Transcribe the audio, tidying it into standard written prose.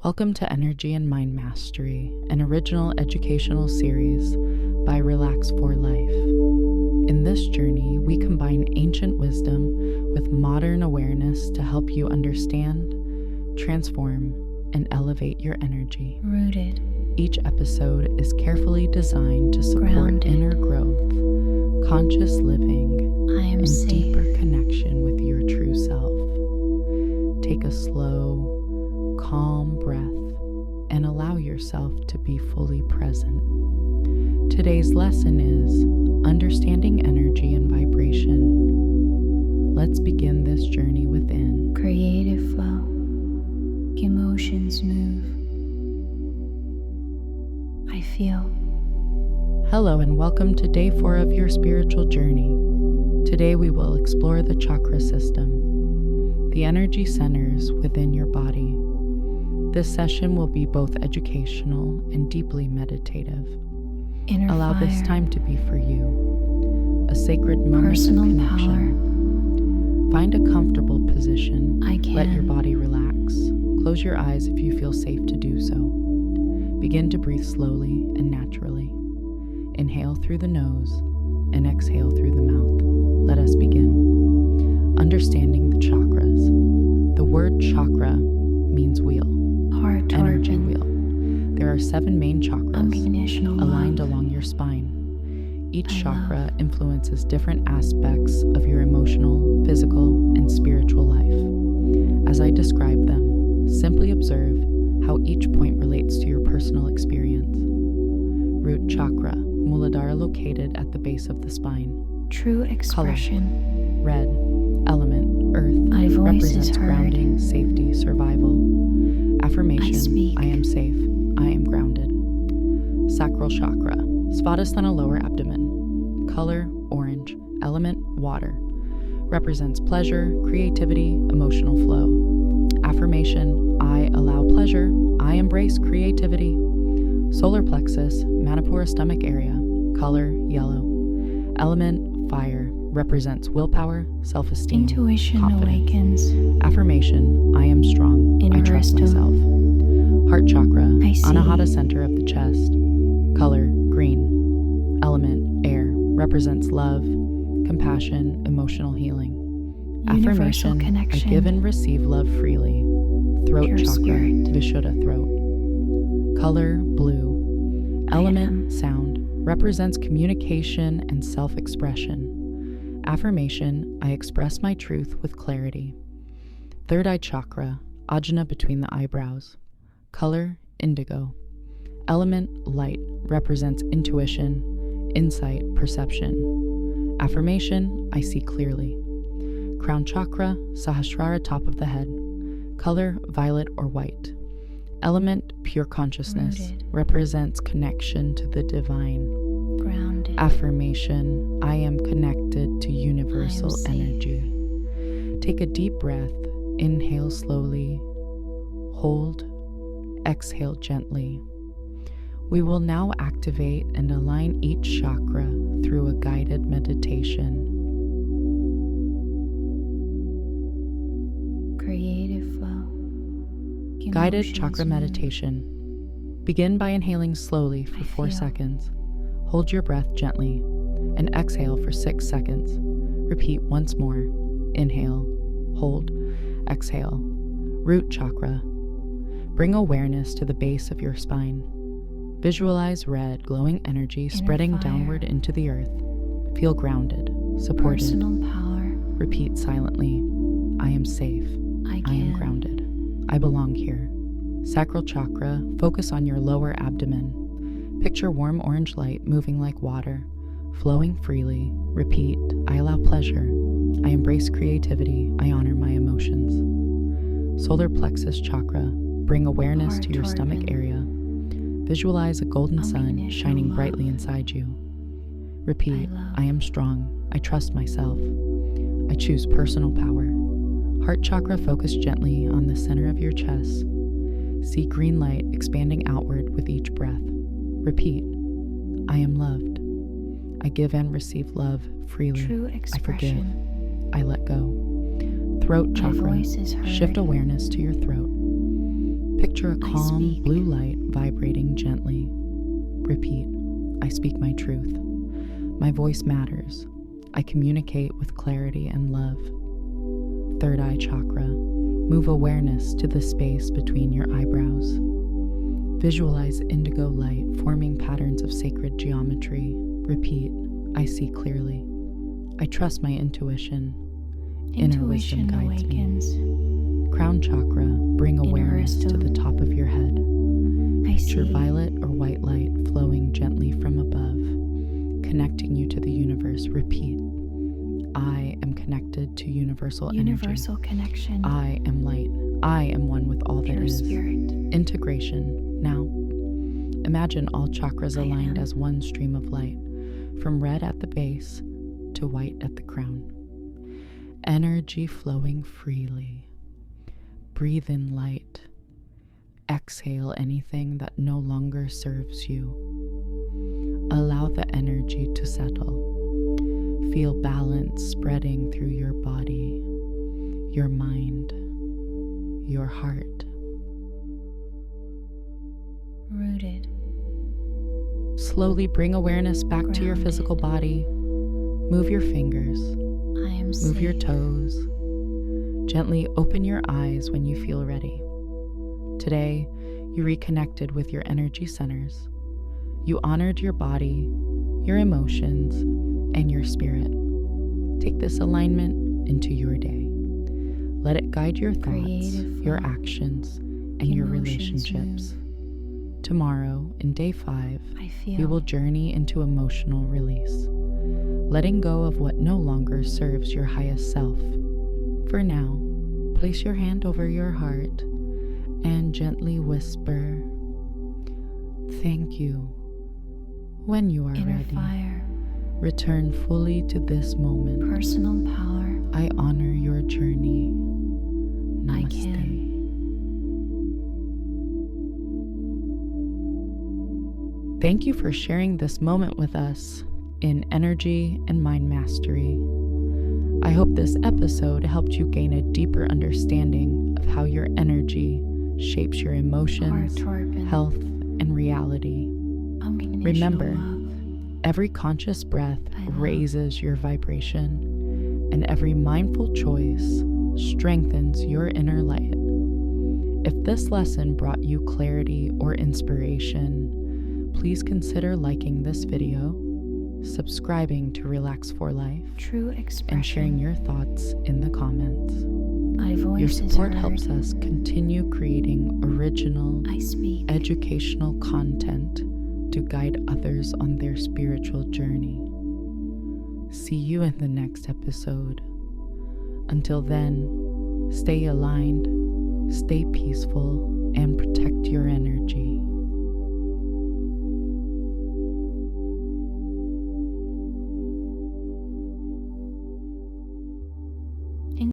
Welcome to Energy and Mind Mastery, an original educational series by Relax for Life. In this journey, we combine ancient wisdom with modern awareness to help you understand, transform, and elevate your energy. Rooted. Each episode is carefully designed to support Grounded. inner growth, conscious living, I am and safe. deeper connection with your true self. Take a slow, calm breath and allow yourself to be fully present. Today's lesson is understanding energy and vibration. Let's begin this journey within. Creative flow. Emotions move. I feel. Hello and welcome to day 4 of your spiritual journey. Today we will explore the chakra system, the energy centers within your body. This session will be both educational and deeply meditative. Inner Allow fire. this time to be for you, a sacred moment Personal of connection. Find a comfortable position. I can. Let your body relax. Close your eyes if you feel safe to do so. Begin to breathe slowly and naturally. Inhale through the nose and exhale through the mouth. Let us begin. Understanding the chakras. The word chakra means wheel, Heart energy organ. wheel. There are 7 main chakras Unconditional aligned love. along your spine. Each I chakra love. influences different aspects of your emotional, physical, and spiritual life. As I describe them, simply observe how each point relates to your personal experience. Root chakra, Muladhara, located at the base of the spine. True expression. Red, element, earth, My voice is represents heard. grounding, safety, survival. Affirmation, I speak. I am safe, I am grounded. Sacral chakra, Svadhisthana, lower abdomen. Color, orange. Element, water. Represents pleasure, creativity, emotional flow. Affirmation, I allow pleasure, I embrace creativity. Solar plexus, Manipura, stomach area. Color, yellow. Element, fire. Represents willpower, self-esteem, Intuition confidence. awakens. Affirmation, I am strong, I trust Wisdom. myself. Heart chakra, I see. Anahata, center of the chest. Color, green. Element, air. Represents love, compassion, emotional healing. Universal Affirmation, connection. I give and receive love freely. Throat Pure chakra, spirit. Vishuddha, throat. Color, blue. I am. Element, sound. Represents communication and self-expression. Affirmation, I express my truth with clarity. Third eye chakra, Ajna, between the eyebrows. Color, indigo. Element, light. Represents intuition, insight, perception. Affirmation, I see clearly. Crown chakra, Sahasrara, top of the head. Color, violet or white. Element, pure consciousness. Rooted. Represents connection to the divine. Grounded. Affirmation, I am connected to universal safe. energy. Take a deep breath. Inhale slowly. Hold. Exhale gently. We will now activate and align each chakra through a guided meditation. Creative flow. Guided Emotions chakra move. meditation. Begin by inhaling slowly for I 4 feel. seconds. Hold your breath gently and exhale for 6 seconds. Repeat once more. Inhale, hold, exhale. Root chakra. Bring awareness to the base of your spine. Visualize red, glowing energy spreading fire. downward into the earth. Feel grounded, supported. Personal power. Repeat silently. I am safe. I I am can. grounded. I belong here. Sacral chakra, focus on your lower abdomen. Picture warm orange light moving like water, flowing freely. Repeat, I allow pleasure. I embrace creativity. I honor my emotions. Solar plexus chakra, bring awareness Heart to your stomach organ. area. Visualize a golden sun Unconditional shining love. brightly inside you. Repeat, I love. I am strong. I trust myself. I choose personal power. Heart chakra, focus gently on the center of your chest. See green light expanding outward with each breath. Repeat, I am loved. I give and receive love freely. True I forgive. expression. I let go. Throat My chakra. voice is heard. Shift awareness to your throat. Picture a I calm speak. blue light vibrating gently. Repeat, I speak my truth. My voice matters. I communicate with clarity and love. Third eye chakra. Move awareness to the space between your eyebrows. Visualize indigo light forming patterns of sacred geometry. Repeat, I see clearly. I trust my intuition. Inner wisdom guides awakens. me. Crown chakra, bring awareness to the top of your head. I Picture see. violet or white light flowing gently from above, connecting you to the universe. Repeat, I am connected to universal Universal connection. energy. I am light. I am one with all that Pure is. spirit. Integration. Now, imagine all chakras I aligned am. as one stream of light, from red at the base to white at the crown. Energy flowing freely. Breathe in light. Exhale anything that no longer serves you. Allow the energy to settle. Feel balance spreading through your body, your mind, your heart. Rooted. Slowly bring awareness back to your physical body. Move your fingers. I am Move your safe. toes. Gently open your eyes when you feel ready. Today, you reconnected with your energy centers. You honored your body, your emotions, and your spirit. Take this alignment into your day. Let it guide your thoughts, Creative your flow. actions, and your Emotions relationships. Tomorrow, in day 5, I feel. we will journey into emotional release, letting go of what no longer serves your highest self. For now, place your hand over your heart and gently whisper, thank you. When you are Inner ready, fire. return fully to this moment. Personal power. I honor your journey. I Namaste. can. Thank you for sharing this moment with us in Energy and Mind Mastery. I hope this episode helped you gain a deeper understanding of how your energy shapes your emotions, health, and reality. Remember, every conscious breath raises your vibration, and every mindful choice strengthens your inner light. If this lesson brought you clarity or inspiration, please consider liking this video, subscribing to Relax for Life, True expression. and sharing your thoughts in the comments. My voice Your is support heard. helps us continue creating original, I speak. educational content to guide others on their spiritual journey. See you in the next episode. Until then, stay aligned, stay peaceful, and protect your energy.